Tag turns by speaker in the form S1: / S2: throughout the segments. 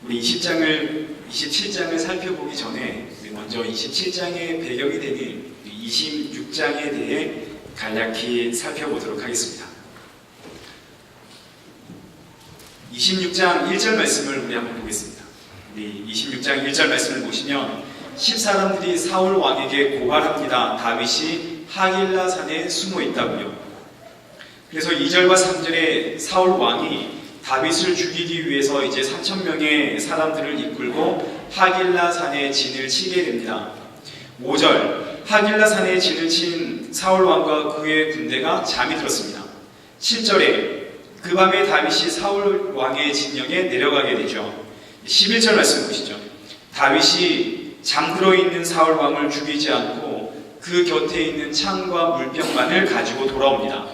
S1: 우리 27장을 살펴보기 전에 먼저 27장의 배경이 되는 26장에 대해 간략히 살펴보도록 하겠습니다. 26장 1절 말씀을 우리 한번 보겠습니다. 우리 26장 1절 말씀을 보시면 10사람들이 사울 왕에게 고발합니다. 다윗이 하길라 산에 숨어 있다고요. 그래서 2절과 3절에 사울 왕이 다윗을 죽이기 위해서 이제 3,000명의 사람들을 이끌고 하길라 산에 진을 치게 됩니다. 5절, 하길라 산에 진을 친 사울 왕과 그의 군대가 잠이 들었습니다. 7절에 그 밤에 다윗이 사울 왕의 진영에 내려가게 되죠. 11절 말씀 보시죠. 다윗이 잠들어 있는 사울 왕을 죽이지 않고 그 곁에 있는 창과 물병만을 가지고 돌아옵니다.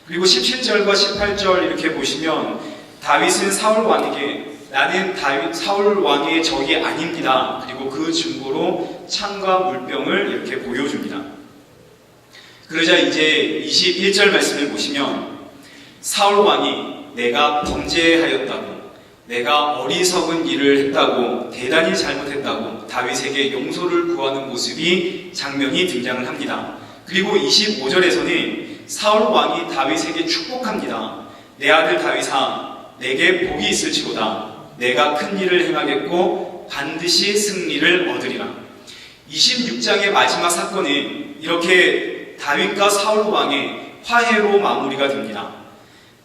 S1: 그리고 17절과 18절 이렇게 보시면 다윗은 사울 왕에게 나는 사울 왕의 적이 아닙니다. 그리고 그 증거로 창과 물병을 이렇게 보여줍니다. 그러자 이제 21절 말씀을 보시면 사울 왕이 내가 범죄하였다고, 내가 어리석은 일을 했다고, 대단히 잘못했다고 다윗에게 용서를 구하는 모습이 장면이 등장을 합니다. 그리고 25절에서는 사울 왕이 다윗에게 축복합니다. 내 아들 다윗아, 내게 복이 있을지로다. 내가 큰 일을 행하겠고 반드시 승리를 얻으리라. 26장의 마지막 사건은 이렇게 다윗과 사울 왕의 화해로 마무리가 됩니다.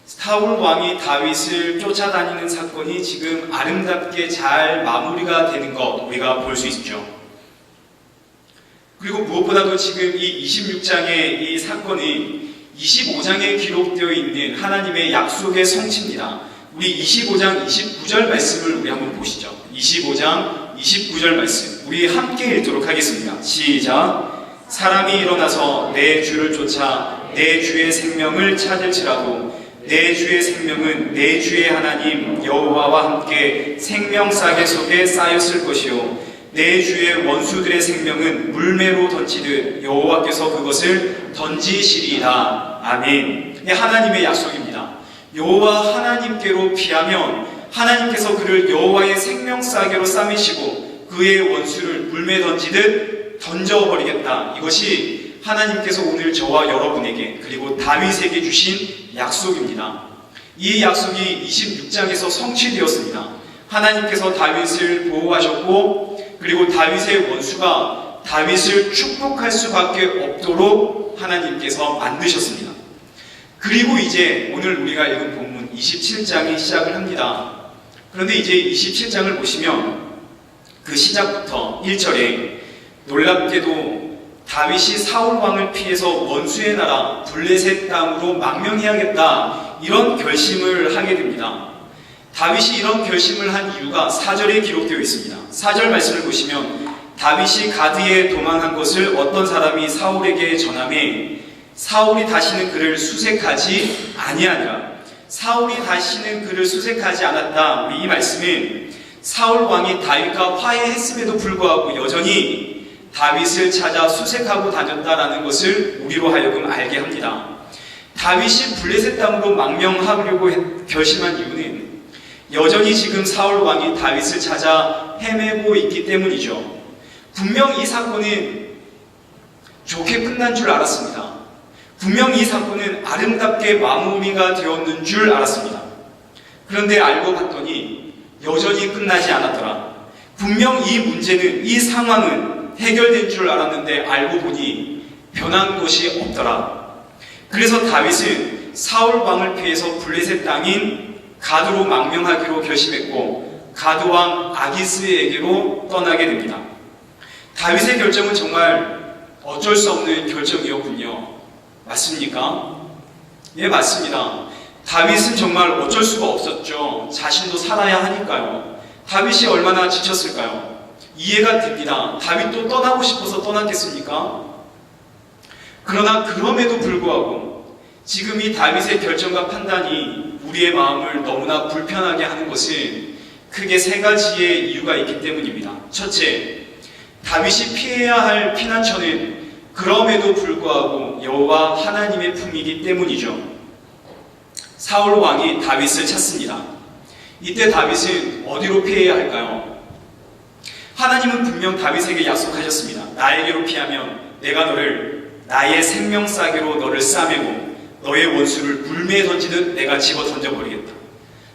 S1: 사울 왕이 다윗을 쫓아다니는 사건이 지금 아름답게 잘 마무리가 되는 것 우리가 볼 수 있죠. 그리고 무엇보다도 지금 이 26장의 이 사건이 25장에 기록되어 있는 하나님의 약속의 성취입니다. 우리 25장 29절 말씀을 우리 한번 보시죠. 25장 29절 말씀 우리 함께 읽도록 하겠습니다. 시작. 사람이 일어나서 내 주를 쫓아 내 주의 생명을 찾을지라도 내 주의 생명은 내 주의 하나님 여호와와 함께 생명싸개 속에 쌓였을 것이요 내 주의 원수들의 생명은 물매로 던지듯 여호와께서 그것을 던지시리이다. 아멘. 하나님의 약속입니다. 여호와 하나님께로 피하면 하나님께서 그를 여호와의 생명싸개로 쌓으시고 그의 원수를 물매 던지듯 던져버리겠다. 이것이 하나님께서 오늘 저와 여러분에게 그리고 다윗에게 주신 약속입니다. 이 약속이 26장에서 성취되었습니다. 하나님께서 다윗을 보호하셨고 그리고 다윗의 원수가 다윗을 축복할 수밖에 없도록 하나님께서 만드셨습니다. 그리고 이제 오늘 우리가 읽은 본문 27장이 시작을 합니다. 그런데 이제 27장을 보시면 그 시작부터 1절에 놀랍게도 다윗이 사울 왕을 피해서 원수의 나라 블레셋 땅으로 망명해야겠다 이런 결심을 하게 됩니다. 다윗이 이런 결심을 한 이유가 4절에 기록되어 있습니다. 4절 말씀을 보시면 다윗이 가드에 도망한 것을 어떤 사람이 사울에게 전하매 사울이 다시는 그를 수색하지 아니하니라. 사울이 다시는 그를 수색하지 않았다. 우리 이 말씀은 사울 왕이 다윗과 화해했음에도 불구하고 여전히 다윗을 찾아 수색하고 다녔다라는 것을 우리로 하여금 알게 합니다. 다윗이 블레셋 땅으로 망명하려고 결심한 이유는 여전히 지금 사울 왕이 다윗을 찾아 헤매고 있기 때문이죠. 분명 이 사건은 좋게 끝난 줄 알았습니다. 분명 이 사건은 아름답게 마무리가 되었는 줄 알았습니다. 그런데 알고 봤더니 여전히 끝나지 않았더라. 분명 이 문제는, 이 상황은 해결된 줄 알았는데 알고 보니 변한 것이 없더라. 그래서 다윗은 사울 왕을 피해서 블레셋 땅인 가드로 망명하기로 결심했고 가드 왕 아기스에게로 떠나게 됩니다. 다윗의 결정은 정말 어쩔 수 없는 결정이었군요. 맞습니까? 예, 맞습니다. 다윗은 정말 어쩔 수가 없었죠. 자신도 살아야 하니까요. 다윗이 얼마나 지쳤을까요? 이해가 됩니다. 다윗도 떠나고 싶어서 떠났겠습니까? 그러나 그럼에도 불구하고 지금 이 다윗의 결정과 판단이 우리의 마음을 너무나 불편하게 하는 것은 크게 세 가지의 이유가 있기 때문입니다. 첫째, 다윗이 피해야 할 피난처는 그럼에도 불구하고 여호와 하나님의 품이기 때문이죠. 사울 왕이 다윗을 찾습니다. 이때 다윗은 어디로 피해야 할까요? 하나님은 분명 다윗에게 약속하셨습니다. 나에게로 피하면 내가 너를 나의 생명싸개로 너를 싸매고 너의 원수를 물매에 던지듯 내가 집어 던져버리겠다.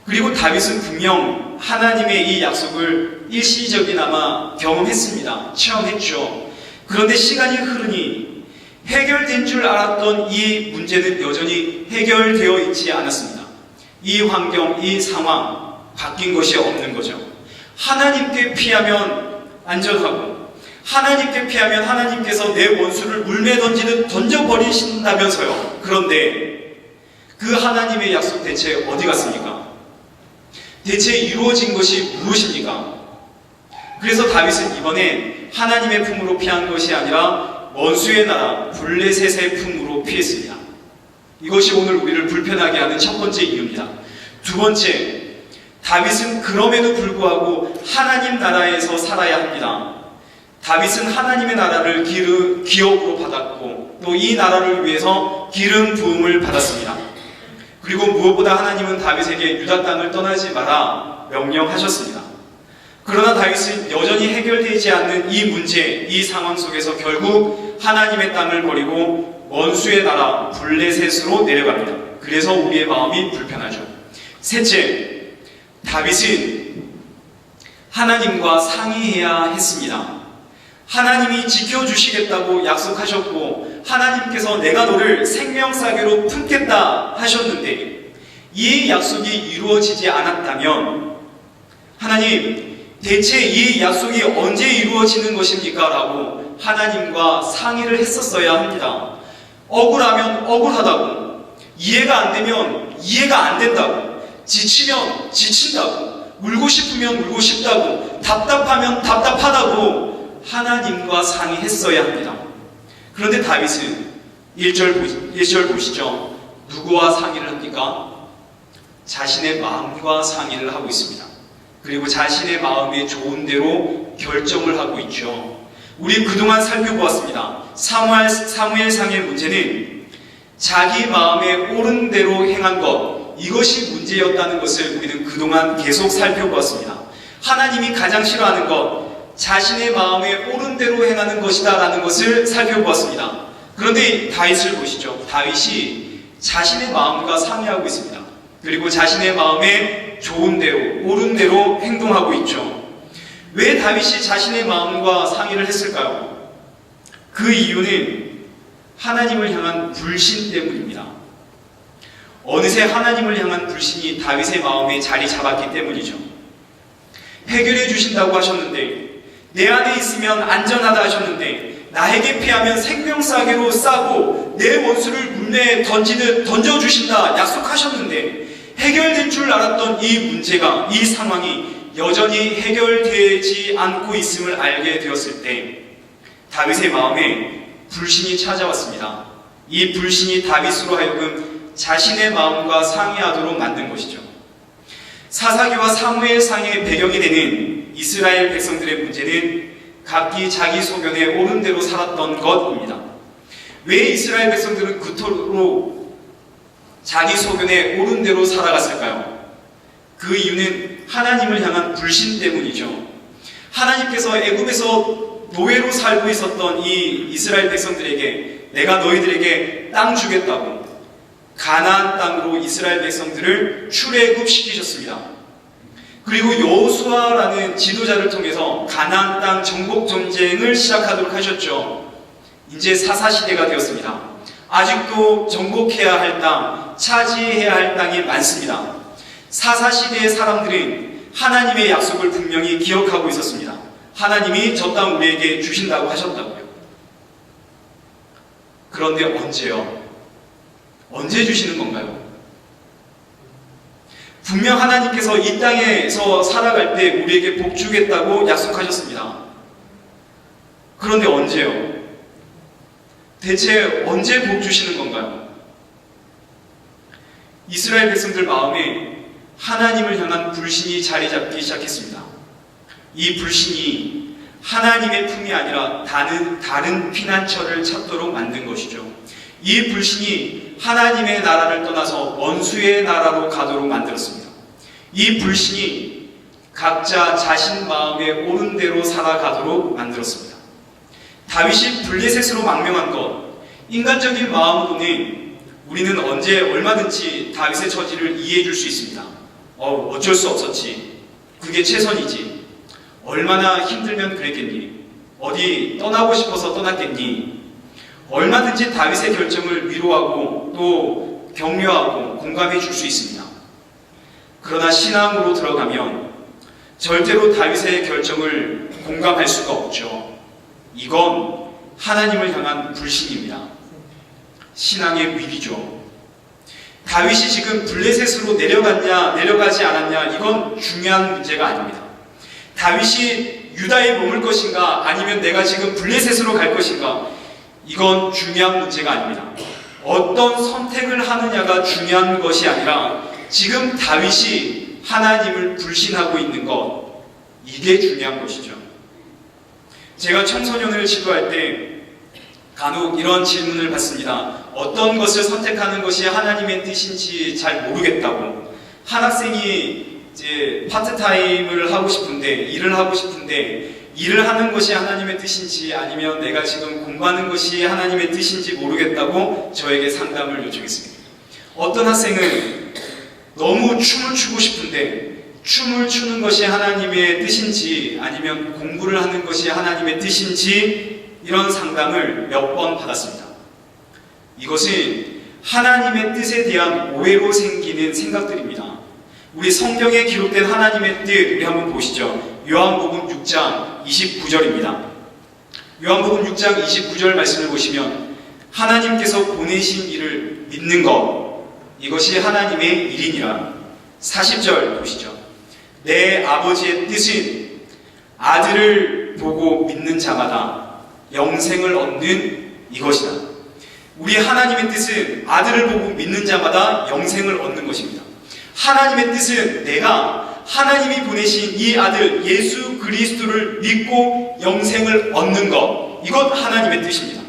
S1: 그리고 다윗은 분명 하나님의 이 약속을 일시적이나마 경험했습니다. 체험했죠. 그런데 시간이 흐르니 해결된 줄 알았던 이 문제는 여전히 해결되어 있지 않았습니다. 이 환경, 이 상황 바뀐 것이 없는 거죠. 하나님께 피하면 안전하고 하나님께 피하면 하나님께서 내 원수를 물매 던지듯 던져버리신다면서요. 그런데 그 하나님의 약속 대체 어디 갔습니까? 대체 이루어진 것이 무엇입니까? 그래서 다윗은 이번엔 하나님의 품으로 피한 것이 아니라 원수의 나라 블레셋의 품으로 피했습니다. 이것이 오늘 우리를 불편하게 하는 첫 번째 이유입니다. 두 번째, 다윗은 그럼에도 불구하고 하나님 나라에서 살아야 합니다. 다윗은 하나님의 나라를 기업으로 받았고 또 이 나라를 위해서 기름 부음을 받았습니다. 그리고 무엇보다 하나님은 다윗에게 유다 땅을 떠나지 마라 명령하셨습니다. 그러나 다윗은 여전히 해결되지 않는 이 문제, 이 상황 속에서 결국 하나님의 땅을 버리고 원수의 나라 블레셋으로 내려갑니다. 그래서 우리의 마음이 불편하죠. 셋째, 다윗은 하나님과 상의해야 했습니다. 하나님이 지켜주시겠다고 약속하셨고 하나님께서 내가 너를 생명싸개로 품겠다 하셨는데 이 약속이 이루어지지 않았다면 하나님 대체 이 약속이 언제 이루어지는 것입니까? 라고 하나님과 상의를 했었어야 합니다. 억울하면 억울하다고, 이해가 안 되면 이해가 안 된다고, 지치면 지친다고, 울고 싶으면 울고 싶다고, 답답하면 답답하다고 하나님과 상의했어야 합니다. 그런데 다윗은 1절 보시죠. 누구와 상의를 합니까? 자신의 마음과 상의를 하고 있습니다. 그리고 자신의 마음에 좋은 대로 결정을 하고 있죠. 우리 그동안 살펴보았습니다. 사무엘상의 문제는 자기 마음에 옳은 대로 행한 것, 이것이 문제였다는 것을 우리는 그동안 계속 살펴보았습니다. 하나님이 가장 싫어하는 것, 자신의 마음에 옳은 대로 행하는 것이다 라는 것을 살펴보았습니다. 그런데 다윗을 보시죠. 다윗이 자신의 마음과 상의하고 있습니다. 그리고 자신의 마음에 좋은 대로, 옳은 대로 행동하고 있죠. 왜 다윗이 자신의 마음과 상의를 했을까요? 그 이유는 하나님을 향한 불신 때문입니다. 어느새 하나님을 향한 불신이 다윗의 마음에 자리 잡았기 때문이죠. 해결해 주신다고 하셨는데, 내 안에 있으면 안전하다 하셨는데, 나에게 피하면 생명싸개로 싸고 내 원수를 물매에 던져주신다 약속하셨는데, 해결될 줄 알았던 이 문제가, 이 상황이 여전히 해결되지 않고 있음을 알게 되었을 때 다윗의 마음에 불신이 찾아왔습니다. 이 불신이 다윗으로 하여금 자신의 마음과 상의하도록 만든 것이죠. 사사기와 사무엘상의 배경이 되는 이스라엘 백성들의 문제는 각기 자기 소견에 옳은 대로 살았던 것입니다. 왜 이스라엘 백성들은 그토록 자기 소견에 옳은 대로 살아갔을까요? 그 이유는 하나님을 향한 불신 때문이죠. 하나님께서 애굽에서 노예로 살고 있었던 이 이스라엘 백성들에게 내가 너희들에게 땅 주겠다고 가나안 땅으로 이스라엘 백성들을 출애굽시키셨습니다. 그리고 여호수아라는 지도자를 통해서 가나안 땅 정복 전쟁을 시작하도록 하셨죠. 이제 사사시대가 되었습니다. 아직도 정복해야 할 땅, 차지해야 할 땅이 많습니다. 사사시대의 사람들은 하나님의 약속을 분명히 기억하고 있었습니다. 하나님이 저 땅 우리에게 주신다고 하셨다고요. 그런데 언제요? 언제 주시는 건가요? 분명 하나님께서 이 땅에서 살아갈 때 우리에게 복 주겠다고 약속하셨습니다. 그런데 언제요? 대체 언제 복 주시는 건가요? 이스라엘 백성들 마음에 하나님을 향한 불신이 자리 잡기 시작했습니다. 이 불신이 하나님의 품이 아니라 다른 피난처를 찾도록 만든 것이죠. 이 불신이 하나님의 나라를 떠나서 원수의 나라로 가도록 만들었습니다. 이 불신이 각자 자신 마음에 옳은 대로 살아가도록 만들었습니다. 다윗이 블레셋으로 망명한 것, 인간적인 마음으로는 우리는 언제 얼마든지 다윗의 처지를 이해해 줄 수 있습니다. 어쩔 수 없었지. 그게 최선이지. 얼마나 힘들면 그랬겠니? 어디 떠나고 싶어서 떠났겠니? 얼마든지 다윗의 결정을 위로하고 또 격려하고 공감해 줄 수 있습니다. 그러나 신앙으로 들어가면 절대로 다윗의 결정을 공감할 수가 없죠. 이건 하나님을 향한 불신입니다. 신앙의 위기죠. 다윗이 지금 블레셋으로 내려갔냐 내려가지 않았냐, 이건 중요한 문제가 아닙니다. 다윗이 유다에 머물 것인가 아니면 내가 지금 블레셋으로 갈 것인가, 이건 중요한 문제가 아닙니다. 어떤 선택을 하느냐가 중요한 것이 아니라 지금 다윗이 하나님을 불신하고 있는 것, 이게 중요한 것이죠. 제가 청소년을 지도할 때 간혹 이런 질문을 받습니다. 어떤 것을 선택하는 것이 하나님의 뜻인지 잘 모르겠다고. 한 학생이 이제 파트타임을 하고 싶은데, 일을 하고 싶은데, 일을 하는 것이 하나님의 뜻인지 아니면 내가 지금 공부하는 것이 하나님의 뜻인지 모르겠다고 저에게 상담을 요청했습니다. 어떤 학생은 너무 춤을 추고 싶은데 춤을 추는 것이 하나님의 뜻인지 아니면 공부를 하는 것이 하나님의 뜻인지, 이런 상담을 몇 번 받았습니다. 이것은 하나님의 뜻에 대한 오해로 생기는 생각들입니다. 우리 성경에 기록된 하나님의 뜻, 우리 한번 보시죠. 요한복음 6장 29절입니다. 요한복음 6장 29절 말씀을 보시면 하나님께서 보내신 이를 믿는 것, 이것이 하나님의 일이니라. 40절 보시죠. 내 아버지의 뜻은 아들을 보고 믿는 자마다 영생을 얻는 이것이다. 우리 하나님의 뜻은 아들을 보고 믿는 자마다 영생을 얻는 것입니다. 하나님의 뜻은 내가 하나님이 보내신 이 아들 예수 그리스도를 믿고 영생을 얻는 것, 이것 하나님의 뜻입니다.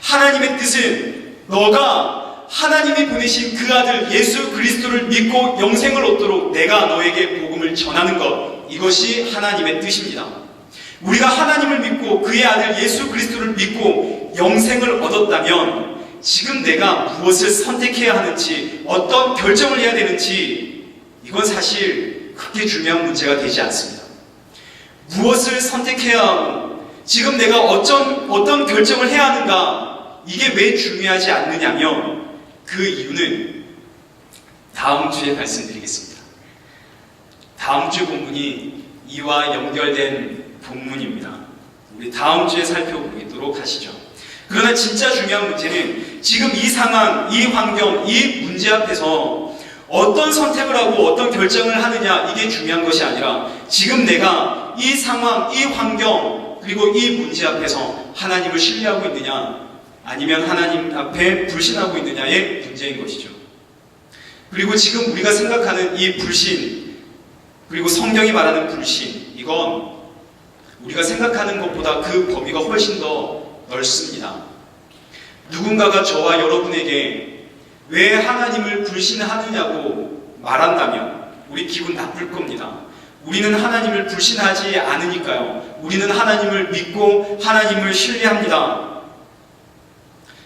S1: 하나님의 뜻은 너가 하나님이 보내신 그 아들 예수 그리스도를 믿고 영생을 얻도록 내가 너에게 복음을 전하는 것, 이것이 하나님의 뜻입니다. 우리가 하나님을 믿고 그의 아들 예수 그리스도를 믿고 영생을 얻었다면 지금 내가 무엇을 선택해야 하는지, 어떤 결정을 해야 되는지, 이건 사실 크게 중요한 문제가 되지 않습니다. 무엇을 선택해야 하고 지금 내가 어떤 결정을 해야 하는가, 이게 왜 중요하지 않느냐면 그 이유는 다음 주에 말씀드리겠습니다. 다음 주 본문이 이와 연결된 본문입니다. 우리 다음 주에 살펴보도록 하시죠. 그러나 진짜 중요한 문제는 지금 이 상황, 이 환경, 이 문제 앞에서 어떤 선택을 하고 어떤 결정을 하느냐, 이게 중요한 것이 아니라 지금 내가 이 상황, 이 환경, 그리고 이 문제 앞에서 하나님을 신뢰하고 있느냐 아니면 하나님 앞에 불신하고 있느냐의 문제인 것이죠. 그리고 지금 우리가 생각하는 이 불신, 그리고 성경이 말하는 불신, 이건 우리가 생각하는 것보다 그 범위가 훨씬 더 넓습니다. 누군가가 저와 여러분에게 왜 하나님을 불신하느냐고 말한다면 우리 기분 나쁠 겁니다. 우리는 하나님을 불신하지 않으니까요. 우리는 하나님을 믿고 하나님을 신뢰합니다.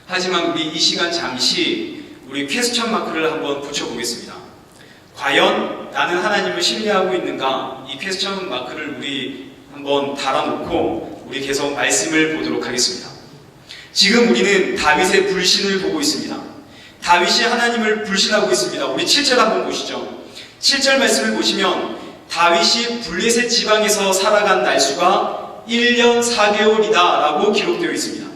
S1: 하지만 우리 이 시간 잠시 우리 퀘스천 마크를 한번 붙여보겠습니다. 과연 나는 하나님을 신뢰하고 있는가? 이 퀘스천 마크를 우리 한번 달아놓고 우리 계속 말씀을 보도록 하겠습니다. 지금 우리는 다윗의 불신을 보고 있습니다. 다윗이 하나님을 불신하고 있습니다. 우리 7절 한번 보시죠. 7절 말씀을 보시면 다윗이 블레셋 지방에서 살아간 날수가 1년 4개월이다 라고 기록되어 있습니다.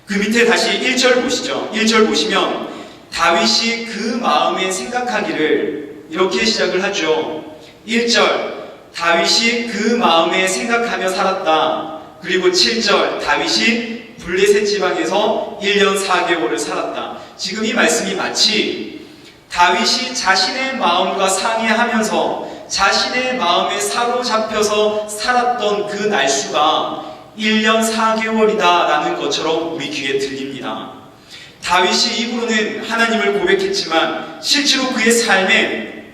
S1: 그 밑에 다시 1절 보시죠. 1절 보시면 다윗이 그 마음에 생각하기를 이렇게 시작을 하죠. 1절 다윗이 그 마음에 생각하며 살았다. 그리고 7절 다윗이 블레셋 지방에서 1년 4개월을 살았다. 지금 이 말씀이 마치 다윗이 자신의 마음과 상의하면서 자신의 마음에 사로잡혀서 살았던 그 날수가 1년 4개월이다 라는 것처럼 우리 귀에 들립니다. 다윗이 입으로는 하나님을 고백했지만 실제로 그의 삶에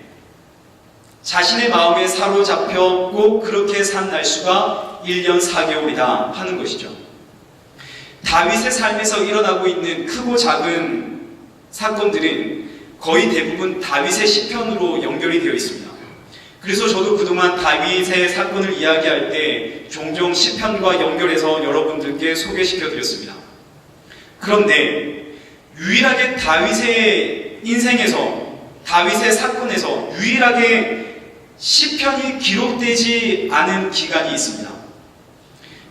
S1: 자신의 마음에 사로잡혀 꼭 그렇게 산 날수가 1년 4개월이다 하는 것이죠. 다윗의 삶에서 일어나고 있는 크고 작은 사건들은 거의 대부분 다윗의 시편으로 연결이 되어 있습니다. 그래서 저도 그동안 다윗의 사건을 이야기할 때 종종 시편과 연결해서 여러분들께 소개시켜 드렸습니다. 그런데 유일하게 다윗의 인생에서, 다윗의 사건에서 유일하게 시편이 기록되지 않은 기간이 있습니다.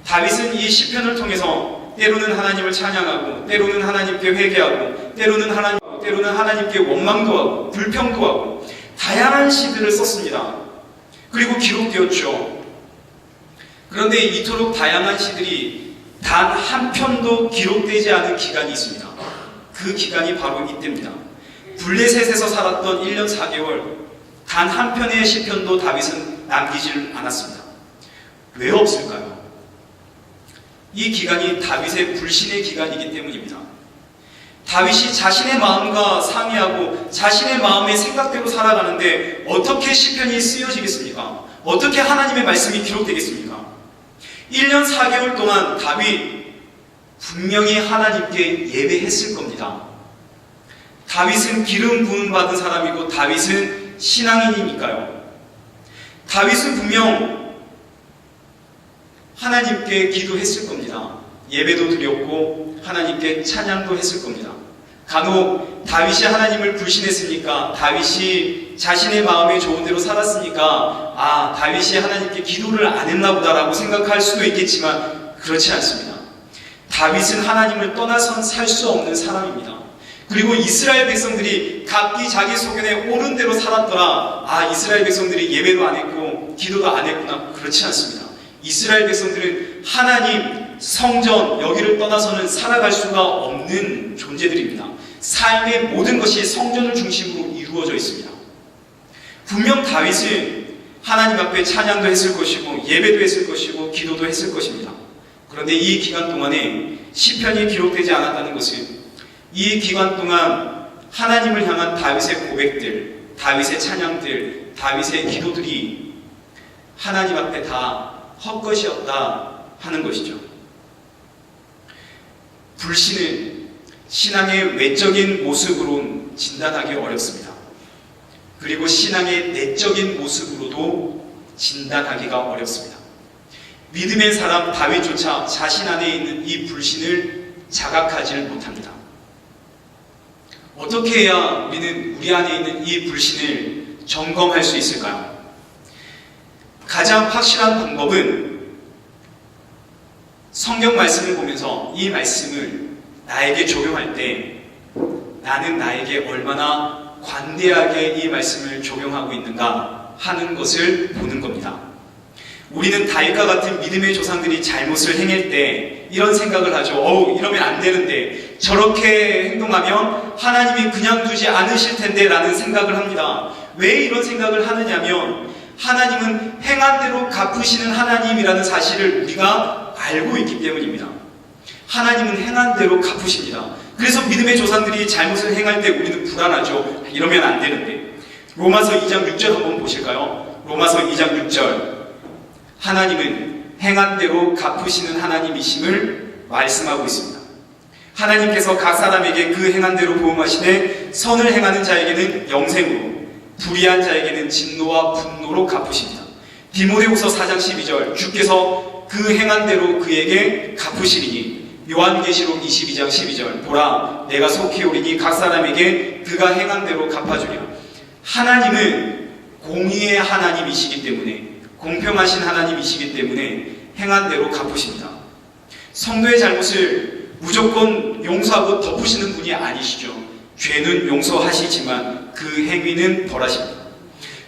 S1: 다윗은 이 시편을 통해서 때로는 하나님을 찬양하고, 때로는 하나님께 회개하고, 때로는 하나님께 원망도 하고, 불평도 하고, 다양한 시들을 썼습니다. 그리고 기록되었죠. 그런데 이토록 다양한 시들이 단 한 편도 기록되지 않은 기간이 있습니다. 그 기간이 바로 이때입니다. 블레셋에서 살았던 1년 4개월, 단 한 편의 시편도 다윗은 남기질 않았습니다. 왜 없을까요? 이 기간이 다윗의 불신의 기간이기 때문입니다. 다윗이 자신의 마음과 상의하고 자신의 마음의 생각대로 살아가는데 어떻게 시편이 쓰여지겠습니까? 어떻게 하나님의 말씀이 기록되겠습니까? 1년 4개월 동안 다윗 분명히 하나님께 예배했을 겁니다. 다윗은 기름 부음 받은 사람이고 다윗은 신앙인이니까요. 다윗은 분명 하나님께 기도했을 겁니다. 예배도 드렸고 하나님께 찬양도 했을 겁니다. 간혹 다윗이 하나님을 불신했으니까, 다윗이 자신의 마음에 좋은 대로 살았으니까 다윗이 하나님께 기도를 안 했나 보다라고 생각할 수도 있겠지만 그렇지 않습니다. 다윗은 하나님을 떠나선 살 수 없는 사람입니다. 그리고 이스라엘 백성들이 각기 자기 소견에 옳은 대로 살았더라. 이스라엘 백성들이 예배도 안 했고 기도도 안 했구나. 그렇지 않습니다. 이스라엘 백성들은 하나님, 성전, 여기를 떠나서는 살아갈 수가 없는 존재들입니다. 삶의 모든 것이 성전을 중심으로 이루어져 있습니다. 분명 다윗은 하나님 앞에 찬양도 했을 것이고 예배도 했을 것이고 기도도 했을 것입니다. 그런데 이 기간 동안에 시편이 기록되지 않았다는 것은 이 기간 동안 하나님을 향한 다윗의 고백들, 다윗의 찬양들, 다윗의 기도들이 하나님 앞에 다 헛것이었다 하는 것이죠. 불신은 신앙의 외적인 모습으로는 진단하기 어렵습니다. 그리고 신앙의 내적인 모습으로도 진단하기가 어렵습니다. 믿음의 사람 다윗조차 자신 안에 있는 이 불신을 자각하지 못합니다. 어떻게 해야 우리는 우리 안에 있는 이 불신을 점검할 수 있을까요? 가장 확실한 방법은 성경 말씀을 보면서 이 말씀을 나에게 적용할 때 나는 나에게 얼마나 관대하게 이 말씀을 적용하고 있는가 하는 것을 보는 겁니다. 우리는 다윗과 같은 믿음의 조상들이 잘못을 행할 때 이런 생각을 하죠. 이러면 안 되는데, 저렇게 행동하면 하나님이 그냥 두지 않으실 텐데 라는 생각을 합니다. 왜 이런 생각을 하느냐면 하나님은 행한 대로 갚으시는 하나님이라는 사실을 우리가 알고 있기 때문입니다. 하나님은 행한 대로 갚으십니다. 그래서 믿음의 조상들이 잘못을 행할 때 우리는 불안하죠. 이러면 안 되는데. 로마서 2장 6절 한번 보실까요? 로마서 2장 6절. 하나님은 행한 대로 갚으시는 하나님이심을 말씀하고 있습니다. 하나님께서 각 사람에게 그 행한 대로 보응하시되 선을 행하는 자에게는 영생으로, 불의한 자에게는 진노와 분노로 갚으십니다. 디모데후서 4장 12절. 주께서 그 행한 대로 그에게 갚으시리니. 요한계시록 22장 12절. 보라, 내가 속히 오리니 각 사람에게 그가 행한 대로 갚아주리라. 하나님은 공의의 하나님이시기 때문에, 공평하신 하나님이시기 때문에 행한 대로 갚으십니다. 성도의 잘못을 무조건 용서하고 덮으시는 분이 아니시죠. 죄는 용서하시지만 그 행위는 벌하십니다.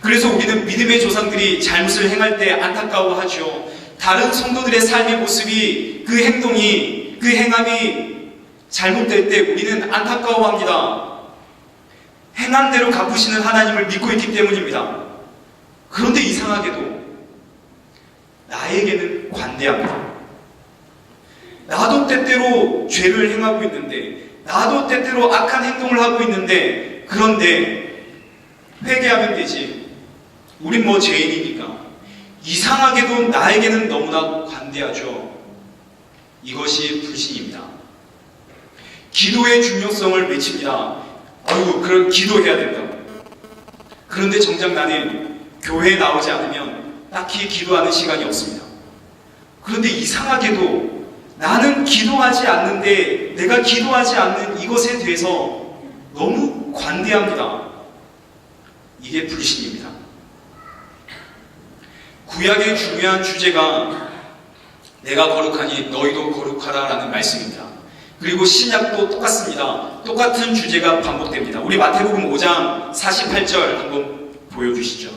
S1: 그래서 우리는 믿음의 조상들이 잘못을 행할 때 안타까워하죠. 다른 성도들의 삶의 모습이, 그 행동이, 그 행함이 잘못될 때 우리는 안타까워합니다. 행한 대로 갚으시는 하나님을 믿고 있기 때문입니다. 그런데 이상하게도 나에게는 관대합니다. 나도 때때로 죄를 행하고 있는데, 나도 때때로 악한 행동을 하고 있는데, 그런데 회개하면 되지, 우린 뭐 죄인이니까. 이상하게도 나에게는 너무나 관대하죠. 이것이 불신입니다. 기도의 중요성을 외칩니다. 그럼 기도해야 된다고. 그런데 정작 나는 교회에 나오지 않으면 딱히 기도하는 시간이 없습니다. 그런데 이상하게도 나는 기도하지 않는데 내가 기도하지 않는 이것에 대해서 너무 관대합니다. 이게 불신입니다. 구약의 중요한 주제가 내가 거룩하니 너희도 거룩하라라는 말씀입니다. 그리고 신약도 똑같습니다. 똑같은 주제가 반복됩니다. 우리 마태복음 5장 48절 한번 보여주시죠.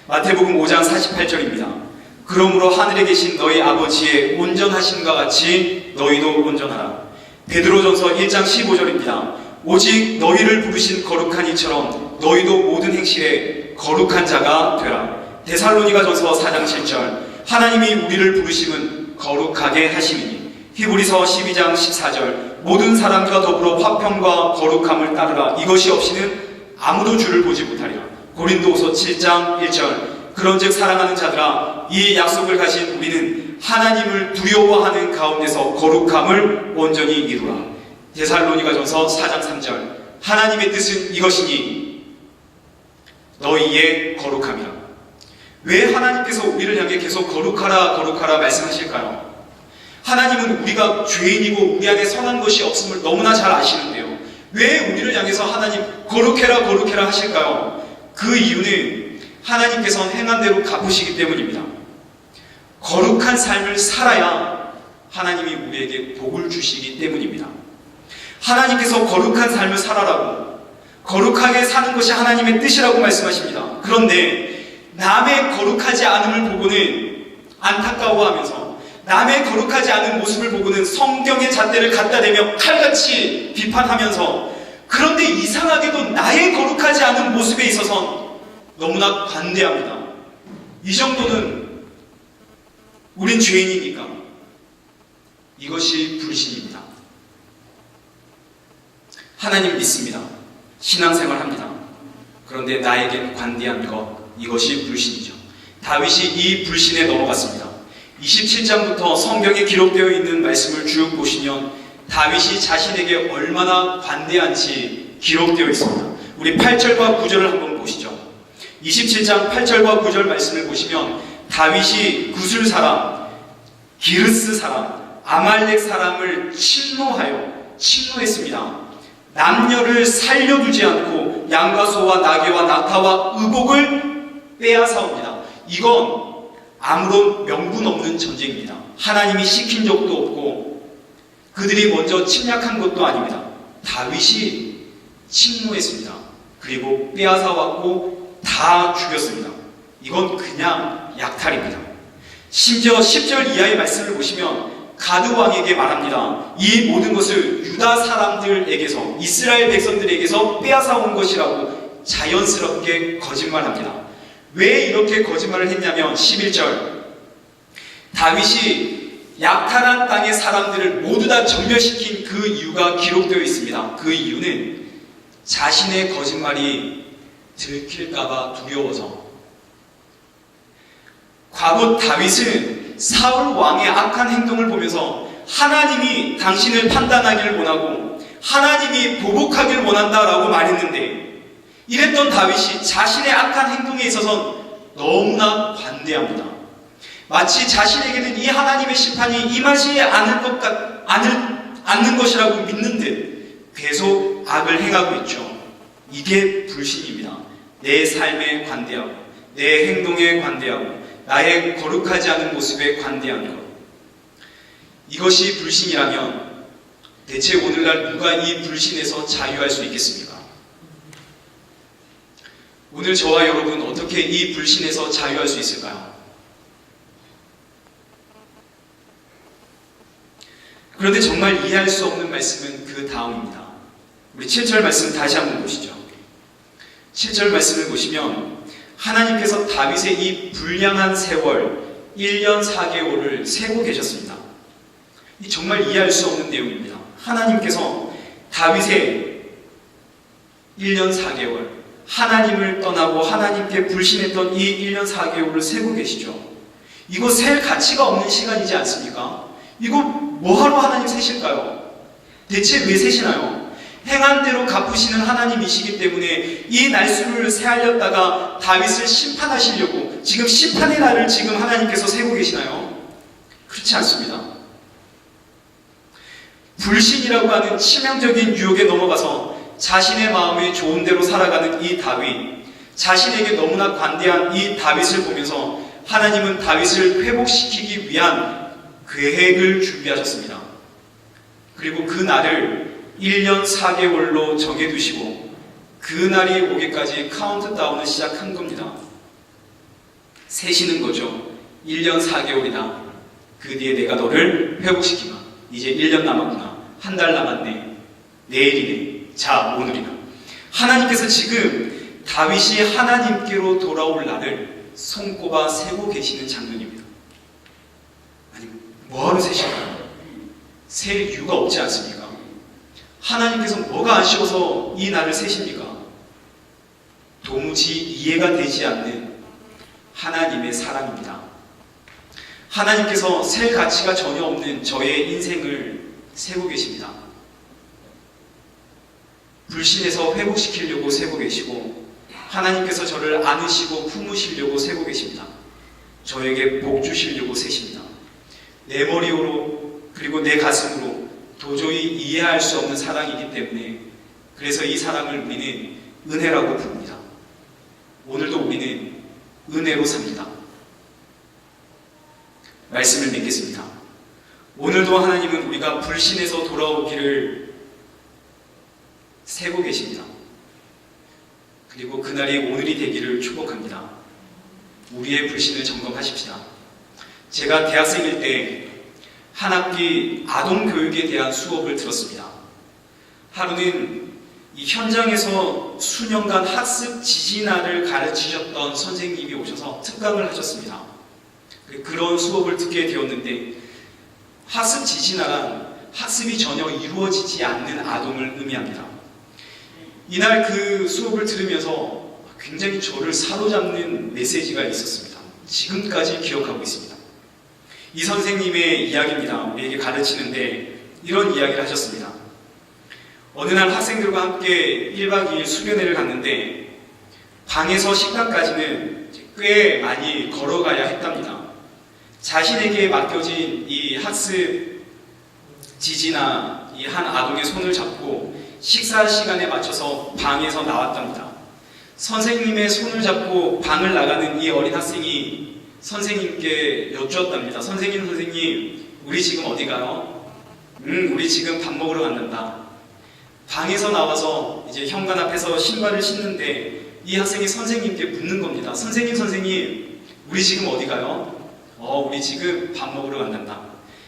S1: 마태복음 5장 48절입니다. 그러므로 하늘에 계신 너희 아버지의 온전하심과 같이 너희도 온전하라. 베드로전서 1장 15절입니다. 오직 너희를 부르신 거룩한 이처럼 너희도 모든 행실에 거룩한 자가 되라. 데살로니가전서 4장 7절 하나님이 우리를 부르심은 거룩하게 하심이니. 히브리서 12장 14절 모든 사람과 더불어 화평과 거룩함을 따르라. 이것이 없이는 아무도 주를 보지 못하리라. 고린도후서 7장 1절 그런즉 사랑하는 자들아 이 약속을 가진 우리는 하나님을 두려워하는 가운데서 거룩함을 온전히 이루라. 데살로니가전서 4장 3절 하나님의 뜻은 이것이니 너희의 거룩함이라. 왜 하나님께서 우리를 향해 계속 거룩하라 거룩하라 말씀하실까요? 하나님은 우리가 죄인이고 우리 안에 선한 것이 없음을 너무나 잘 아시는데요. 왜 우리를 향해서 하나님 거룩해라 거룩해라 하실까요? 그 이유는 하나님께서는 행한 대로 갚으시기 때문입니다. 거룩한 삶을 살아야 하나님이 우리에게 복을 주시기 때문입니다. 하나님께서 거룩한 삶을 살아라고, 거룩하게 사는 것이 하나님의 뜻이라고 말씀하십니다. 그런데 남의 거룩하지 않음을 보고는 안타까워하면서 남의 거룩하지 않은 모습을 보고는 성경의 잣대를 갖다 대며 칼같이 비판하면서, 그런데 이상하게도 나의 거룩하지 않은 모습에 있어서 너무나 관대합니다. 이 정도는 우린 죄인이니까. 이것이 불신입니다. 하나님 믿습니다. 신앙생활 합니다. 그런데 나에겐 관대한 것, 이것이 불신이죠. 다윗이 이 불신에 넘어갔습니다. 27장부터 성경에 기록되어 있는 말씀을 쭉 보시면 다윗이 자신에게 얼마나 관대한지 기록되어 있습니다. 우리 8절과 9절을 한번 보시죠. 27장 8절과 9절 말씀을 보시면 다윗이 구술 사람, 기르스 사람, 아말렉 사람을 침노했습니다. 남녀를 살려두지 않고 양과 소와 나귀와 낙타와 의복을 빼앗아옵니다. 이건 아무런 명분 없는 전쟁입니다. 하나님이 시킨 적도 없고 그들이 먼저 침략한 것도 아닙니다. 다윗이 침노했습니다. 그리고 빼앗아왔고 다 죽였습니다. 이건 그냥 약탈입니다. 심지어 10절 이하의 말씀을 보시면 가드 왕에게 말합니다. 이 모든 것을 유다 사람들에게서, 이스라엘 백성들에게서 빼앗아온 것이라고 자연스럽게 거짓말합니다. 왜 이렇게 거짓말을 했냐면 11절 다윗이 약탈한 땅의 사람들을 모두 다 전멸시킨 그 이유가 기록되어 있습니다. 그 이유는 자신의 거짓말이 들킬까봐 두려워서. 과거 다윗은 사울 왕의 악한 행동을 보면서 하나님이 당신을 판단하기를 원하고 하나님이 보복하기를 원한다라고 말했는데, 이랬던 다윗이 자신의 악한 행동에 있어서 너무나 관대합니다. 마치 자신에게는 이 하나님의 심판이 임하지 않는 것이라고 믿는 듯 계속 악을 행하고 있죠. 이게 불신입니다. 내 삶에 관대하고 내 행동에 관대하고 나의 거룩하지 않은 모습에 관대한 것, 이것이 불신이라면 대체 오늘날 누가 이 불신에서 자유할 수 있겠습니까? 오늘 저와 여러분 어떻게 이 불신에서 자유할 수 있을까요? 그런데 정말 이해할 수 없는 말씀은 그 다음입니다. 우리 7절 말씀 다시 한번 보시죠. 7절 말씀을 보시면 하나님께서 다윗의 이 불량한 세월 1년 4개월을 세고 계셨습니다. 이 정말 이해할 수 없는 내용입니다. 하나님께서 다윗의 1년 4개월, 하나님을 떠나고 하나님께 불신했던 이 1년 4개월을 세고 계시죠. 이거 셀 가치가 없는 시간이지 않습니까? 이거 뭐하러 하나님 세실까요? 대체 왜 세시나요? 행한 대로 갚으시는 하나님이시기 때문에 이 날수를 세하렸다가 다윗을 심판하시려고 지금 심판의 날을 지금 하나님께서 세고 계시나요? 그렇지 않습니다. 불신이라고 하는 치명적인 유혹에 넘어가서 자신의 마음에 좋은 대로 살아가는 이 다윗, 자신에게 너무나 관대한 이 다윗을 보면서 하나님은 다윗을 회복시키기 위한 계획을 준비하셨습니다. 그리고 그 날을 1년 4개월로 정해두시고 그 날이 오기까지 카운트다운을 시작한 겁니다. 세시는 거죠. 1년 4개월이다. 그 뒤에 내가 너를 회복시키마. 이제 1년 남았구나. 한 달 남았네. 내일이네. 자, 오늘이나. 하나님께서 지금 다윗이 하나님께로 돌아올 날을 손꼽아 세고 계시는 장면입니다. 아니, 뭐하러 세실까요? 셀 이유가 없지 않습니까? 하나님께서 뭐가 아쉬워서 이 날을 세십니까? 도무지 이해가 되지 않는 하나님의 사랑입니다. 하나님께서 셀 가치가 전혀 없는 저의 인생을 세고 계십니다. 불신에서 회복시키려고 세고 계시고 하나님께서 저를 안으시고 품으시려고 세고 계십니다. 저에게 복 주시려고 세십니다. 내 머리로 그리고 내 가슴으로 도저히 이해할 수 없는 사랑이기 때문에 그래서 이 사랑을 우리는 은혜라고 부릅니다. 오늘도 우리는 은혜로 삽니다. 말씀을 맺겠습니다. 오늘도 하나님은 우리가 불신에서 돌아오기를 세고 계십니다. 그리고 그날이 오늘이 되기를 축복합니다. 우리의 불신을 점검하십시다. 제가 대학생일 때 한 학기 아동교육에 대한 수업을 들었습니다. 하루는 이 현장에서 수년간 학습 지진화를 가르치셨던 선생님이 오셔서 특강을 하셨습니다. 그런 수업을 듣게 되었는데 학습 지진화란 학습이 전혀 이루어지지 않는 아동을 의미합니다. 이날 그 수업을 들으면서 굉장히 저를 사로잡는 메시지가 있었습니다. 지금까지 기억하고 있습니다. 이 선생님의 이야기입니다. 우리에게 가르치는데 이런 이야기를 하셨습니다. 어느 날 학생들과 함께 1박 2일 수련회를 갔는데 방에서 식당까지는 꽤 많이 걸어가야 했답니다. 자신에게 맡겨진 이 학습 지지나 이 한 아동의 손을 잡고 식사 시간에 맞춰서 방에서 나왔답니다. 선생님의 손을 잡고 방을 나가는 이 어린 학생이 선생님께 여쭈었답니다. 선생님, 우리 지금 어디 가요? 우리 지금 밥 먹으러 간단다. 방에서 나와서 이제 현관 앞에서 신발을 신는데 이 학생이 선생님께 묻는 겁니다. 선생님, 우리 지금 어디 가요? 우리 지금 밥 먹으러 간단다.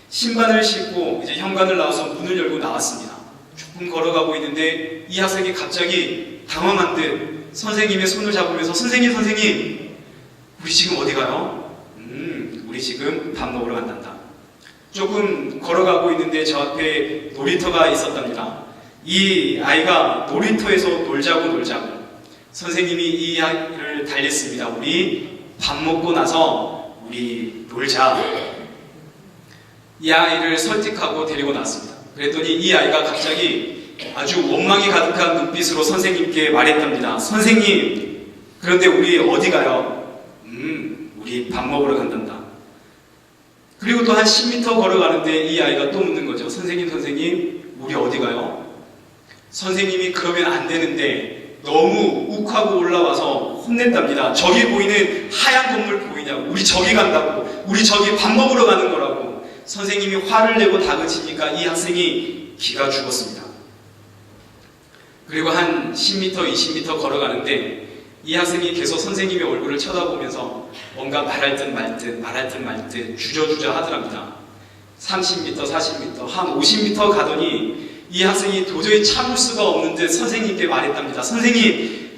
S1: 신발을 신고 이제 현관을 나와서 문을 열고 나왔습니다. 조금 걸어가고 있는데 이 학생이 갑자기 당황한 듯 선생님의 손을 잡으면서 선생님, 우리 지금 어디 가요? 우리 지금 밥 먹으러 간단다. 조금 걸어가고 있는데 저 앞에 놀이터가 있었답니다. 이 아이가 놀이터에서 놀자고 선생님이 이 아이를 달랬습니다. 우리 밥 먹고 나서 우리 놀자. 이 아이를 설득하고 데리고 나왔습니다. 그랬더니 이 아이가 갑자기 아주 원망이 가득한 눈빛으로 선생님께 말했답니다. 선생님, 그런데 우리 어디 가요? 우리 밥 먹으러 간단다. 그리고 또 한 10m 걸어가는데 이 아이가 또 묻는 거죠. 선생님, 우리 어디 가요? 선생님이 그러면 안 되는데 너무 욱하고 올라와서 혼냈답니다. 저기 보이는 하얀 건물 보이냐고. 우리 저기 간다고. 우리 저기 밥 먹으러 가는 거라고. 선생님이 화를 내고 다그치니까 이 학생이 기가 죽었습니다. 그리고 한 10m, 20m 걸어가는데 이 학생이 계속 선생님의 얼굴을 쳐다보면서 뭔가 말할 듯 말 듯 주저주저 하더랍니다. 30m, 40m, 한 50m 가더니 이 학생이 도저히 참을 수가 없는 듯 선생님께 말했답니다. 선생님,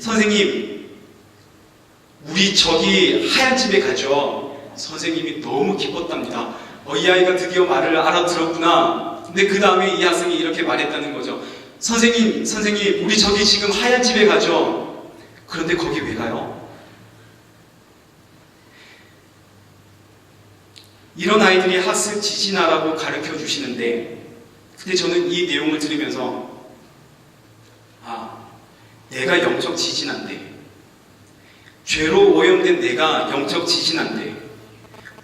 S1: 우리 저기 하얀 집에 가죠. 선생님이 너무 기뻤답니다. 이 아이가 드디어 말을 알아들었구나. 근데 그 다음에 이 학생이 이렇게 말했다는 거죠. 선생님, 우리 저기 지금 하얀 집에 가죠. 그런데 거기 왜 가요? 이런 아이들이 학습 지진하라고 가르쳐 주시는데, 근데 저는 이 내용을 들으면서 내가 영적 지진한데, 죄로 오염된 내가 영적 지진한데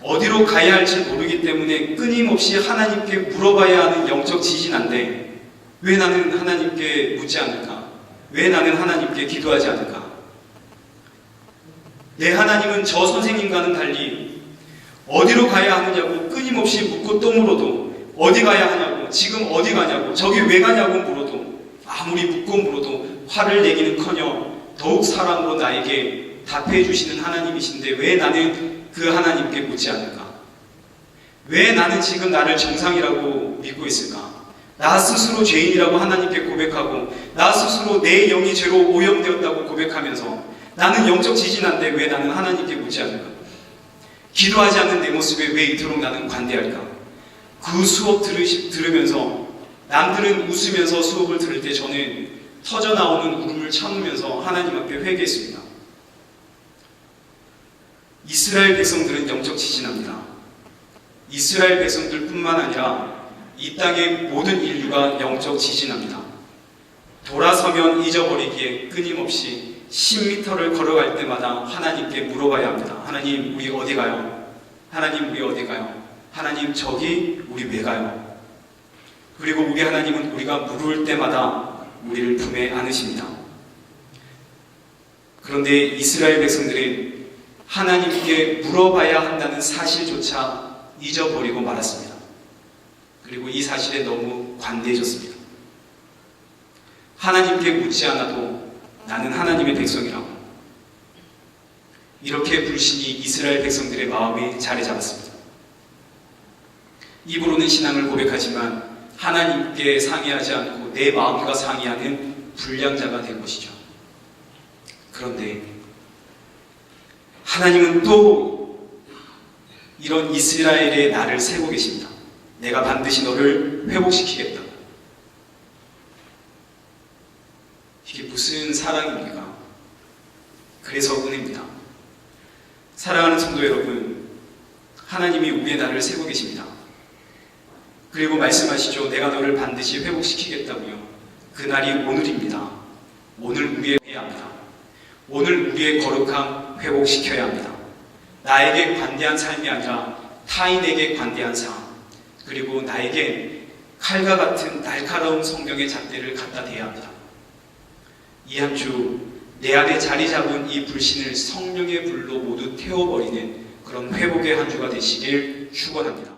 S1: 어디로 가야 할지 모르기 때문에 끊임없이 하나님께 물어봐야 하는 영적 지진한데 왜 나는 하나님께 묻지 않을까? 왜 나는 하나님께 기도하지 않을까? 내 하나님은 저 선생님과는 달리 어디로 가야 하느냐고 끊임없이 묻고 또 물어도, 어디 가야 하냐고, 지금 어디 가냐고, 저기 왜 가냐고 물어도, 아무리 묻고 물어도 화를 내기는커녕 더욱 사랑으로 나에게 답해 주시는 하나님이신데 왜 나는 그 하나님께 묻지 않을까? 왜 나는 지금 나를 정상이라고 믿고 있을까? 나 스스로 죄인이라고 하나님께 고백하고, 나 스스로 내 영이 죄로 오염되었다고 고백하면서 나는 영적 지진한데 왜 나는 하나님께 묻지 않을까? 기도하지 않는 내 모습에 왜 이토록 나는 관대할까? 그 수업 들으면서 남들은 웃으면서 수업을 들을 때 저는 터져나오는 울음을 참으면서 하나님 앞에 회개했습니다. 이스라엘 백성들은 영적 지진합니다. 이스라엘 백성들뿐만 아니라 이 땅의 모든 인류가 영적 지진합니다. 돌아서면 잊어버리기에 끊임없이 10m를 걸어갈 때마다 하나님께 물어봐야 합니다. 하나님, 우리 어디 가요? 하나님, 우리 어디 가요? 하나님, 저기 우리 왜 가요? 그리고 우리 하나님은 우리가 물을 때마다 우리를 품에 안으십니다. 그런데 이스라엘 백성들은 하나님께 물어봐야 한다는 사실조차 잊어버리고 말았습니다. 그리고 이 사실에 너무 관대해졌습니다. 하나님께 묻지 않아도 나는 하나님의 백성이라고, 이렇게 불신이 이스라엘 백성들의 마음에 자리 잡았습니다. 입으로는 신앙을 고백하지만 하나님께 상의하지 않고 내 마음과 상의하는 불량자가 된 것이죠. 그런데 하나님은 또 이런 이스라엘의 나를 세고 계십니다. 내가 반드시 너를 회복시키겠다. 이게 무슨 사랑입니까? 그래서 은혜입니다. 사랑하는 성도 여러분, 하나님이 우리의 나를 세고 계십니다. 그리고 말씀하시죠. 내가 너를 반드시 회복시키겠다고요. 그날이 오늘입니다. 오늘 우리의 해야 합니다. 오늘 우리의 거룩함 회복시켜야 합니다. 나에게 관대한 삶이 아니라 타인에게 관대한 삶, 그리고 나에게 칼과 같은 날카로운 성경의 잣대를 갖다 대야 합니다. 이 한 주 내 안에 자리 잡은 이 불신을 성령의 불로 모두 태워버리는 그런 회복의 한 주가 되시길 축원합니다.